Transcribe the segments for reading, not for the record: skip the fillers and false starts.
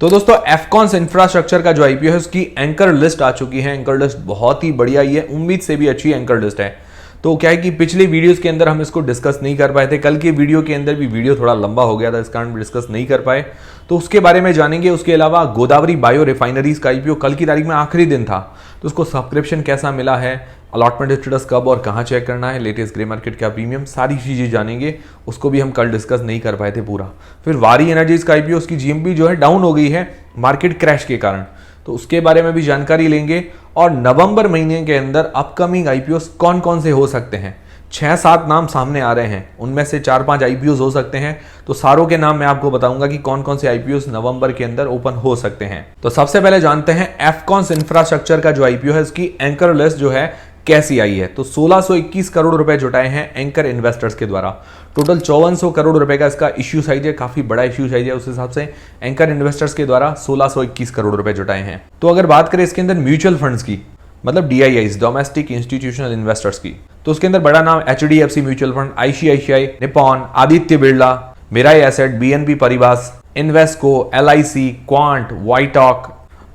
तो दोस्तों Afcons infrastructure का जो आईपीओ है उसकी एंकर लिस्ट आ चुकी है। एंकर लिस्ट बहुत ही बढ़िया ही है, उम्मीद से भी अच्छी एंकर लिस्ट है। तो क्या है कि पिछले वीडियोस के अंदर हम इसको डिस्कस नहीं कर पाए थे, कल के वीडियो के अंदर भी वीडियो थोड़ा लंबा हो गया था, इस कारण डिस्कस नहीं कर पाए, तो उसके बारे में जानेंगे। उसके अलावा गोदावरी बायो रिफाइनरीज का आईपीओ कल की तारीख में आखिरी दिन था, तो उसको सब्सक्रिप्शन कैसा मिला है, अलॉटमेंट स्टेटस कब और कहाँ चेक करना है, लेटेस्ट ग्रे मार्केट का प्रीमियम, सारी चीज़ें जानेंगे। उसको भी हम कल डिस्कस नहीं कर पाए थे पूरा। फिर वारी एनर्जीज का आईपीओ, उसकी जीएमपी जो है डाउन हो गई है मार्केट क्रैश के कारण, तो उसके बारे में भी जानकारी लेंगे। और नवंबर महीने के अंदर अपकमिंग आईपीओस कौन कौन से हो सकते हैं, 6-7 नाम सामने आ रहे हैं, उनमें से 4-5 आईपीओस हो सकते हैं। तो सारों के नाम मैं आपको बताऊंगा कि कौन कौन से आईपीओस नवंबर के अंदर ओपन हो सकते हैं। तो सबसे पहले जानते हैं एफकॉन्स इंफ्रास्ट्रक्चर का जो आईपीओ है उसकी एंकर लिस्ट जो है कैसी आई है। तो 1621 करोड़ रुपए जुटाए हैं एंकर इन्वेस्टर्स के द्वारा। टोटल 5400 करोड़ रुपए का इसका इश्यू साइज है, काफी बड़ा इश्यू साइज है। उस हिसाब से एंकर इन्वेस्टर्स के द्वारा 1621 करोड़ रुपए जुटाए हैं। तो अगर बात करें इसके अंदर म्यूचुअल फंड्स की, मतलब डीआईआईस, डोमेस्टिक इंस्टीट्यूशनल इन्वेस्टर्स की, तो उसके अंदर बड़ा नाम HDFC mutual fund, ICICI, Nippon, Aditya Birla, Mirae asset, BNP Paribas, Invesco, LIC, Quant, WhiteOak,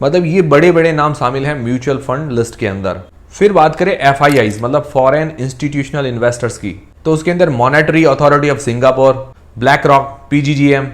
मतलब ये बड़े बड़े नाम शामिल हैं म्यूचुअल फंड लिस्ट के अंदर। फिर बात करें एफआईआईस, मतलब फॉरेन इंस्टीट्यूशनल इन्वेस्टर्स की, तो उसके अंदर monetary authority of Singapore, Black Rock, PGGM,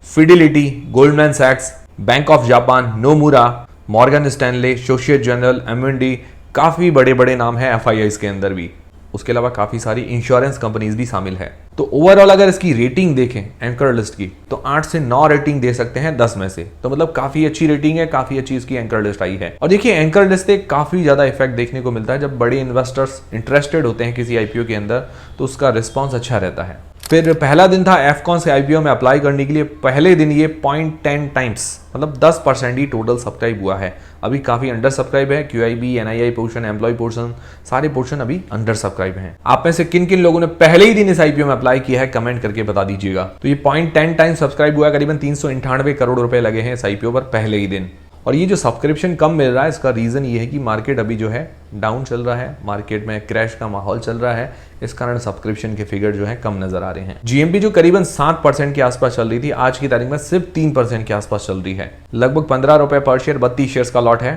Fidelity, Goldman सैक्स, bank of Japan, Nomura, Morgan Stanley, Societe Generale, MND, काफी बड़े बड़े नाम हैं एफआईआईस के अंदर भी। उसके अलावा काफी सारी इंश्योरेंस कंपनीज भी शामिल है। तो ओवरऑल अगर इसकी रेटिंग देखें एंकर लिस्ट की, तो 8 से 9 रेटिंग दे सकते हैं 10 में से। तो मतलब काफी अच्छी रेटिंग है, काफी अच्छी इसकी एंकर लिस्ट आई है। और देखिए एंकर लिस्ट से काफी ज्यादा इफेक्ट देखने को मिलता है जब बड़े इन्वेस्टर्स इंटरेस्टेड होते हैं किसी आईपीओ के अंदर, तो उसका रिस्पॉन्स अच्छा रहता है। फिर पहला दिन था एफकॉन्स के आईपीओ में अप्लाई करने के लिए, पहले दिन ये 0.10 टाइम्स, मतलब 10% ही टोटल सब्सक्राइब हुआ है। अभी काफी अंडर सब्सक्राइब है, QIB, NII portion, employ portion, सारे पोर्शन अभी अंडर सब्सक्राइब हैं। आप में से किन किन लोगों ने पहले ही दिन इस आईपीओ में अप्लाई किया है कमेंट करके बता दीजिएगा। तो ये 0.10 टाइम सब्सक्राइब हुआ है, करीबन 398 करोड़ रुपए लगे हैं इस आईपीओ पर पहले ही दिन। और ये जो सब्सक्रिप्शन कम मिल रहा है, इसका रीजन ये है कि मार्केट अभी जो है डाउन चल रहा है, मार्केट में क्रैश का माहौल चल रहा है, इस कारण सब्सक्रिप्शन के फिगर जो है कम नजर आ रहे हैं। जीएमपी जो करीबन 7% के आसपास चल रही थी, आज की तारीख में सिर्फ 3% के आसपास चल रही है। लगभग 15 रुपए पर शेयर, 32 शेयर्स का लॉट है,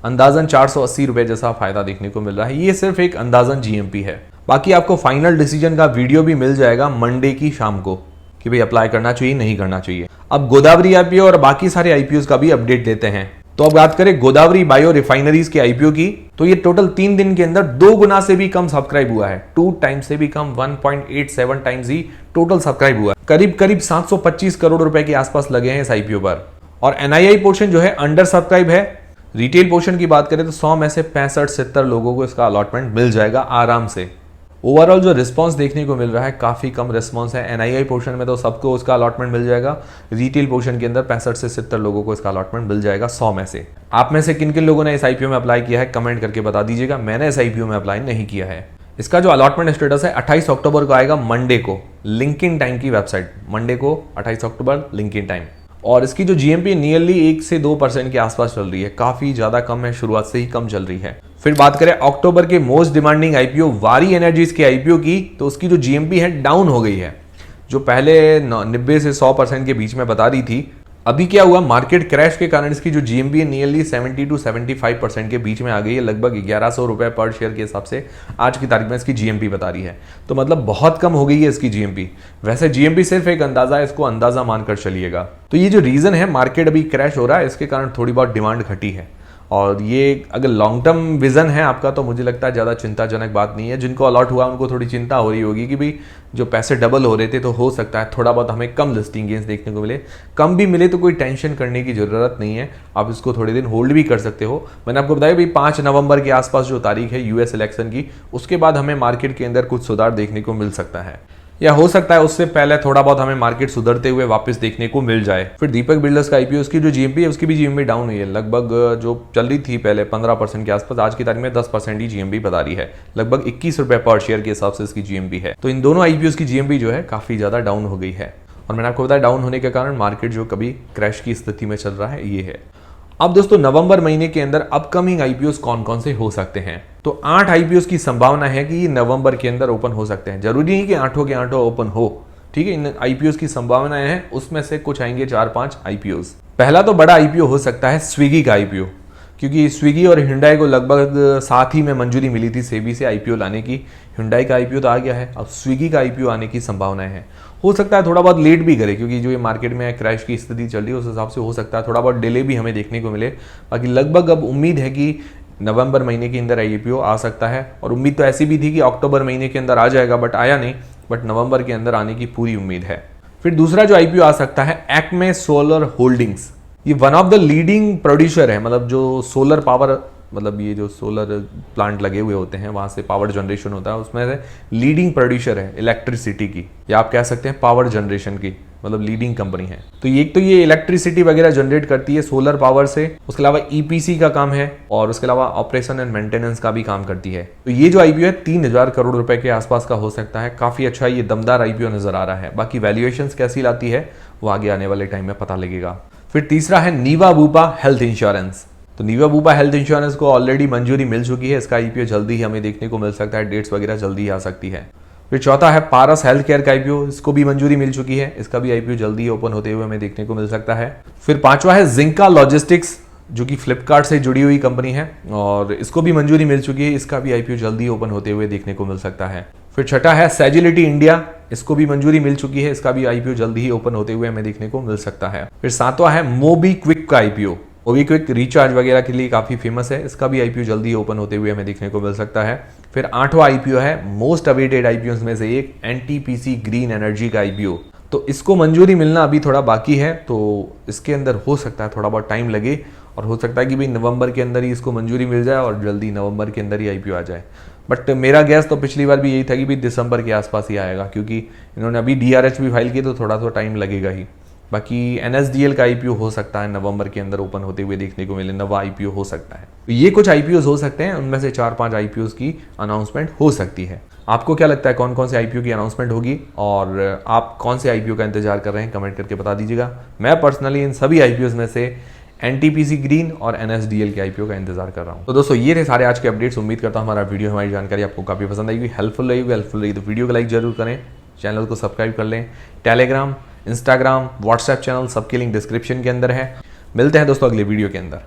अंदाजन 480 रुपए जैसा फायदा देखने को मिल रहा है। ये सिर्फ एक अंदाजन जीएमपी है। बाकी आपको फाइनल डिसीजन का वीडियो भी मिल जाएगा मंडे की शाम को कि भाई अप्लाई करना चाहिए नहीं करना चाहिए। अब गोदावरी आईपीओ और बाकी सारे आईपीओ का भी अपडेट देते हैं। तो अब बात करें गोदावरी बायो रिफाइनरीज के आईपीओ की, तो ये टोटल 3 दिन के अंदर 2 गुना से भी कम सब्सक्राइब हुआ है, 2 टाइम्स से भी कम, 1.87 टाइम्स ही टोटल सब्सक्राइब हुआ है। करीब करीब 725 करोड़ रुपए के आसपास लगे हैं इस आईपीओ पर। और एनआईआई पोर्शन जो है अंडर सब्सक्राइब है। रिटेल पोर्शन की बात करें तो 100 में से 65-70 लोगों को इसका अलॉटमेंट मिल जाएगा आराम से। ओवरऑल जो रिस्पांस देखने को मिल रहा है काफी कम रिस्पांस है। एनआईआई पोर्शन में तो सबको उसका अलॉटमेंट मिल जाएगा, रिटेल पोर्शन के अंदर 65 से 70 लोगों को इसका अलॉटमेंट मिल जाएगा 100 में से। आप में से किन किन लोगों ने इस आईपीओ में अप्लाई किया है कमेंट करके बता दीजिएगा। मैंने इस आईपीओ में अप्लाई नहीं किया है। इसका जो अलॉटमेंट स्टेटस है 28 अक्टूबर को आएगा, मंडे को, लिंक्डइन टाइम की वेबसाइट, मंडे को 28 अक्टूबर लिंक्डइन टाइम। और इसकी जो जीएमपी नियरली 1 से 2% के आसपास चल रही है, काफी ज्यादा कम है, शुरुआत से ही कम चल रही है। फिर बात करें अक्टूबर के मोस्ट डिमांडिंग आईपीओ वारी एनर्जीज के आईपीओ की, तो उसकी जो जीएमपी है डाउन हो गई है। जो पहले 90 से 100% के बीच में बता रही थी, अभी क्या हुआ, मार्केट क्रैश के कारण इसकी जो जीएमपी है नियरली 70 to 75% के बीच में आ गई है। लगभग 1100 रुपए पर शेयर के हिसाब से आज की तारीख में इसकी जीएमपी बता रही है। तो मतलब बहुत कम हो गई है इसकी जीएमपी। वैसे जीएमपी सिर्फ एक अंदाजा है, इसको अंदाजा मानकर चलिएगा। तो ये जो रीजन है मार्केट अभी क्रैश हो रहा है, इसके कारण थोड़ी बहुत डिमांड घटी है। और ये अगर लॉन्ग टर्म विजन है आपका, तो मुझे लगता है ज़्यादा चिंताजनक बात नहीं है। जिनको अलॉट हुआ उनको थोड़ी चिंता हो रही होगी कि भाई जो पैसे डबल हो रहे थे, तो हो सकता है थोड़ा बहुत हमें कम लिस्टिंग गेंस देखने को मिले। कम भी मिले तो कोई टेंशन करने की ज़रूरत नहीं है, आप इसको थोड़े दिन होल्ड भी कर सकते हो। मैंने आपको बताया भाई 5 नवंबर के आसपास जो तारीख है यूएस इलेक्शन की, उसके बाद हमें मार्केट के अंदर कुछ सुधार देखने को मिल सकता है, या हो सकता है उससे पहले थोड़ा बहुत हमें मार्केट सुधरते हुए वापस देखने को मिल जाए। फिर दीपक बिल्डर्स का आईपीओ, उसकी जो जीएमपी है उसकी भी जीएमपी डाउन हुई है। लगभग जो चल रही थी पहले 15% के आसपास, आज की तारीख में 10% ही जीएमपी बता रही है। लगभग 21 रुपए पर शेयर के हिसाब से इसकी जीएमपी है। तो इन दोनों आईपीओ की जीएमपी जो है काफी ज्यादा डाउन हो गई है। और मैंने आपको बताया डाउन होने के कारण मार्केट जो कभी क्रैश की स्थिति में चल रहा है ये है। अब दोस्तों नवंबर महीने के अंदर अपकमिंग आईपीओ कौन कौन से हो सकते हैं, तो 8 आईपीओ की संभावना है कि ये नवंबर के अंदर ओपन हो सकते हैं। जरूरी नहीं कि 8 के 8 ओपन हो, ठीक है। इन आईपीओ की संभावनाएं हैं, उसमें से कुछ आएंगे 4-5 आईपीओ। पहला तो बड़ा आईपीओ हो सकता है स्विगी का आईपीओ, क्योंकि स्विगी और Hyundai को लगभग साथ ही में मंजूरी मिली थी सेबी से आईपीओ लाने की। Hyundai का आईपीओ तो आ गया है, अब स्विगी का आईपीओ आने की संभावनाएं हैं। हो सकता है थोड़ा बहुत लेट भी करे, क्योंकि जो ये मार्केट में क्रैश की स्थिति चल रही है उस हिसाब से हो सकता है थोड़ा बहुत डिले भी हमें देखने को मिले। बाकी लगभग अब उम्मीद है कि नवंबर महीने के अंदर आईपीओ आ सकता है, और उम्मीद तो ऐसी भी थी कि अक्टूबर महीने के अंदर आ जाएगा, बट आया नहीं, बट नवंबर के अंदर आने की पूरी उम्मीद है। फिर दूसरा जो आईपीओ आ सकता है एक्मे सोलर होल्डिंग्स। ये one of the leading producer है, मतलब जो सोलर पावर, मतलब ये जो सोलर प्लांट लगे हुए होते हैं वहां से पावर जनरेशन होता है, उसमें से लीडिंग प्रोड्यूसर है इलेक्ट्रिसिटी की, या आप कह सकते हैं पावर जनरेशन की, मतलब लीडिंग कंपनी है। तो एक तो ये इलेक्ट्रिसिटी वगैरह जनरेट करती है सोलर पावर से, उसके अलावा ईपीसी का काम है, और उसके अलावा ऑपरेशन एंड मेंटेनेंस का भी काम करती है। तो ये जो आईपीओ है 3000 करोड़ रुपए के आसपास का हो सकता है। काफी अच्छा ये दमदार आईपीओ नजर आ रहा है। बाकी वैल्यूएशन कैसी लाती है वो आगे आने वाले टाइम में पता लगेगा। फिर तीसरा है नीवा बूपा हेल्थ इंश्योरेंस। तो नीवा बूपा हेल्थ इंश्योरेंस को ऑलरेडी मंजूरी मिल चुकी है, इसका आईपीओ जल्दी ही हमें देखने को मिल सकता है, डेट्स वगैरह जल्दी ही आ सकती है। फिर चौथा है पारस हेल्थ केयर का आईपीओ, इसको भी मंजूरी मिल चुकी है, इसका भी आईपीओ जल्दी ही ओपन होते हुए हमें देखने को मिल सकता है। फिर पांचवा है जिंका लॉजिस्टिक्स, जो कि फ्लिपकार्ट से जुड़ी हुई कंपनी है, और इसको भी मंजूरी मिल चुकी है, इसका भी आईपीओ जल्दी ओपन होते हुए देखने को मिल सकता है। फिर छठा है सेजिलिटी इंडिया, इसको भी मंजूरी मिल चुकी है, इसका भी आईपीओ जल्दी ही ओपन होते हुए हमें देखने को मिल सकता है। फिर सातवां है मोबीक्विक का आईपीओ। मोबीक्विक रिचार्ज वगैरह के लिए काफी फेमस है, इसका भी आईपीओ जल्दी ओपन होते हुए हमें देखने को मिल सकता है। फिर आठवां आईपीओ है मोस्ट अवेटेड आईपीओ में से एक, एनटीपीसी ग्रीन एनर्जी का आईपीओ। तो इसको मंजूरी मिलना अभी थोड़ा बाकी है, तो इसके अंदर हो सकता है थोड़ा बहुत टाइम लगे, और हो सकता है कि भाई नवंबर के अंदर ही इसको मंजूरी मिल जाए और जल्दी नवंबर के अंदर ही आईपीओ आ जाए। बट मेरा गैस तो पिछली बार भी यही था कि भाई दिसंबर के आसपास ही आएगा, क्योंकि इन्होंने अभी डीआरएच भी फाइल की, तो थोड़ा सा टाइम लगेगा ही। बाकी एनएसडीएल का आईपीओ हो सकता है नवंबर के अंदर ओपन होते हुए देखने को मिले, नवा आईपीओ हो सकता है। तो ये कुछ आईपीओ हो सकते हैं, उनमें से 4-5 आईपीओ की अनाउंसमेंट हो सकती है। आपको क्या लगता है कौन कौन से आईपीओ की अनाउंसमेंट होगी, और आप कौन से आईपीओ का इंतजार कर रहे हैं, कमेंट करके बता दीजिएगा। मैं पर्सनली इन सभी आईपीओ में से एनटीपीसी ग्रीन और एनएसडीएल के आईपीओ का इंतजार कर रहा हूं। तो दोस्तों ये थे सारे आज के अपडेट्स। उम्मीद करता हूं हमारा वीडियो, हमारी जानकारी आपको काफी पसंद आएगी, हेल्पफुल रही तो वीडियो को लाइक जरूर करें, चैनल को सब्सक्राइब कर लें। टेलीग्राम, इंस्टाग्राम, व्हाट्सएप चैनल सबके लिंक डिस्क्रिप्शन के अंदर है। मिलते हैं दोस्तों अगले वीडियो के अंदर।